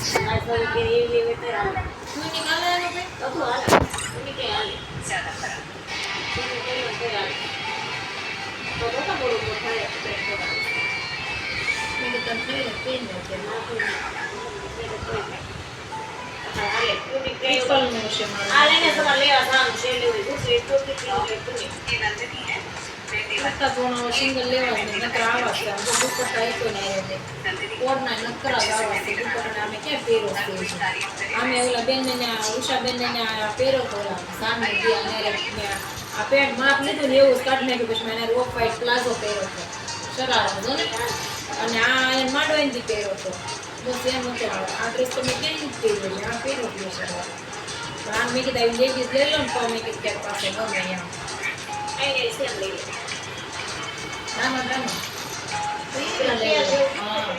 નાસવાળી કે એવી લેવે તો હાલે તું નીકાળે એનો ભાઈ તો હાલે તું કે હાલે તું કે હાલે તો મોટા મોટું થાય પેટ તો મેં તો તને થઈ પેન છે ના કોઈ હાલે તું કે પીપલનું છે મારું હાલે ને તમારે લેવા જાણ છે લેવું દૂસરી તો કેટલી તું કરતા પણ સિંગલ લેવા છે નકર આવા છે આમ તો દુપટ્ટા એકો ને આવે છે કોડના નકરા જ આવા છે દુપટ્ટા અમે ક્યાં પહેરો છે અમે ઓલા બેન ને ઉષા બેન ને પહેરો તો ઓલા સામે ગયા ને આ પેન્ટ માપ લીધું ને એવું જ કાઢી નાખ્યું પછી મેં રોક વાઇટ પ્લાઝો પહેર્યો હતો શરારો હતો ને અને આ એને માંડવાઈથી પહેર્યો હતો બસ એમ હતો આ ડ્રેસ તો મેં ક્યાંય નથી પહેર્યો છે આ પહેર્યો હતો શરારો પણ આ મેં કીધું આવી લેડીઝ લઈ લો ને તો મેં કીધું ક્યાંક પાસે ગમે એમ આઈને સેમ લઈ લે રામા રામા હા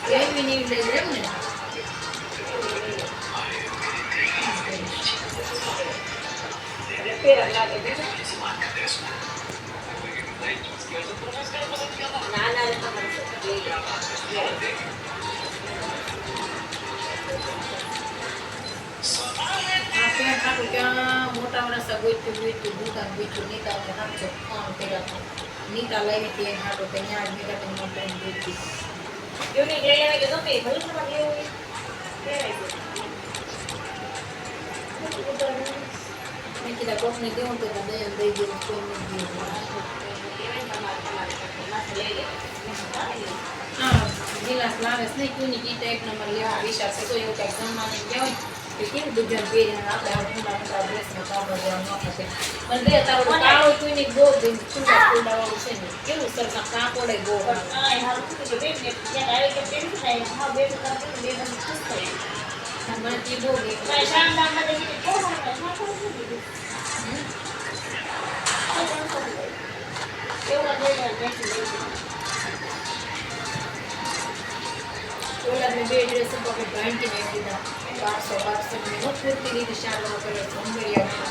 એવી ને એવી લઈ એમ ને પેરા લાગે છે ના ના તમારે લઈ લે ત્યાં મોટા વરસા ગોઈતું દુકાન ગોઈતું નીતા હાથો ફોન કર્યા નીતા લાવી હતી એને હાટો તો ત્યાં જ નીતા તેને મોટા ગોઈતી યુનિક લઈ લેવા કે ગમે ભલે તમારે લેવું હોય મેં કીધા કોકને દેવું તો દઈ દેવું કોઈને દેવું હા ગિલાસ લાવે છે નહીં કોઈની ગીતા એક નંબર લેવા વિચાર છે તો એવું કંઈક જમવાની કહેવાય કેવું દુજન પહેરીને આપણે મોટા ડ્રેસમાં કાપડ જવા ન થશે પણ બે તારું કાળો કોઈને બહુ છૂટા વાળું છે ને કેવું સરખા કાપડે બહુ મને તે બહુ ઓલા મેં બે ડ્રેસ પકડી ભાંટી નાખી દીધા 1200 મેં કુર્તી લીધી શાળા કરે ભંગરિયા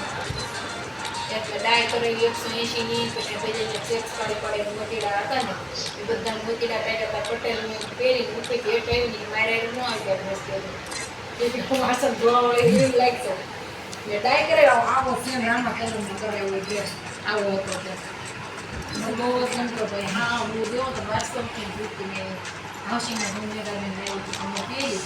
એટલે ડાય કરેલી 180 ની પછી બીજા ચેક્સ કાઢી પડે મોતીડા હતા ને એ બધા મોતીડા પહેર્યા હતા પટેલ ને પહેરીને ઉપર ગેટ આવી મારે ન આવી ડ્રેસ પહેરી એટલે વાસણ ધોવા વાળી એવું લાગતો એટલે ડાય કરેલા આવો સેમ રામા કલરનો કરેલો ડ્રેસ આવો હતો મને બહુ જ ગમતો ભાઈ હા હું દેવો તો 1200 ની કુર્તી ને હાઉસિંગના ભંગરિયા ને એવું મેં પહેરી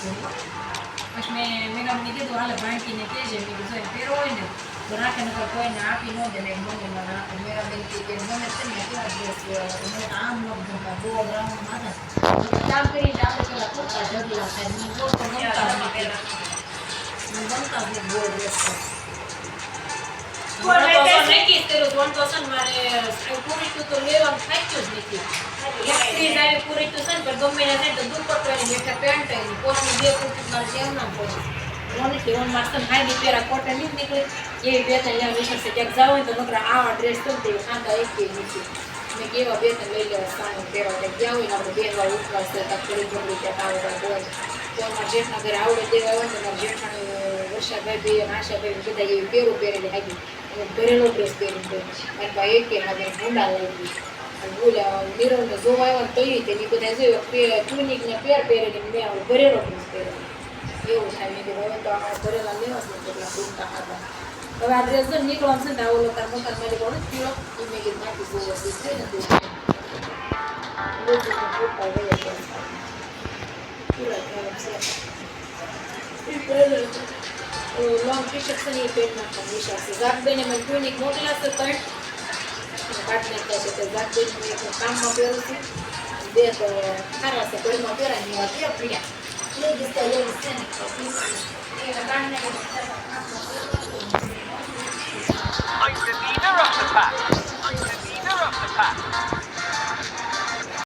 પછી મેં મેડમને કીધું હાલે ભાંટીને કહેજે મેં કીધું પહેરો હોય ને તો રાખે નકર કોઈને આપી ન દે ને મને રાખે મેરા બેન કે ગમે છે ને કેવા ડ્રેસ મને આમ ન ગમતા બહુ રાઉન્ડ માથા કામ કરીને આપણે પેલા ખોટા ઢગલા થાય મને બહુ તો ગમતા મને ગમતા બહુ ડ્રેસ મારે પૂરી તો લેવાનું થાક્યું જ નથી પૂરી તો છે ને ગમે ને તો દુપટ્ટો એની હેઠળ પેન્ટ એની કોટની બે કુર્તી મારે જેમ ના પડે ઓનથી ઓન માસ્ટર હાઈડી પેરા કોટન નહીં નીકળે એવી બે ત્રણ લેવા વિશે ક્યાંક જાવ હોય તો નકરા આવા ડ્રેસ તો દે ખાંદા એક કે નથી મેં કેવા બે ત્રણ લઈ લેવા સામે પહેરવા કે ગયા હોય ને આપણે બે વાર ઉપવાસ થતા થોડી થોડી ત્યાં આવે હોય તો અમારા જેઠના ઘરે આવડે દેવા હોય તો મારા જેઠાણી વર્ષાભાઈ બે આશાભાઈ બધા એવી પહેરું પહેરેલી હાગી અને ઘરેલો ડ્રેસ પહેરીને મારી પાસે એક કે હાજર ભૂંડા લાવી બોલ્યા નિરવને જોવા આવ્યા તો તેની બધા જોયું ટુનિક ને પેર પહેરેલી મેં ઘરેલો ડ્રેસ પહેરેલો એવું થાય મેં કીધું હવે તો અમારે ઘરેલા લેવા છે કેટલા પૂરતા હતા હવે આ ડ્રેસ નીકળવાનું છે ને આવો તાર મોટા મારી કોણ પીળો એ મેં કીધું નાખી જોવો છે ને પૂરતા લોંગ ટી શર્ટ છે ને એ પેન્ટ નાખવાનું વિચાર છે જાગબેને મને ટુનિક મોકલાશે પણ કાઢી નાખ્યા છે તો જાગબેન એક કામમાં પહેરું છું બે તો સારા છે ઘરમાં પહેરાની એવા ક્યાં પીડ્યા લેડીઝ તો લેડીઝ છે ને તો એને કાઢી નાખ્યા I'm the leader of the pack. I'm the leader of the pack.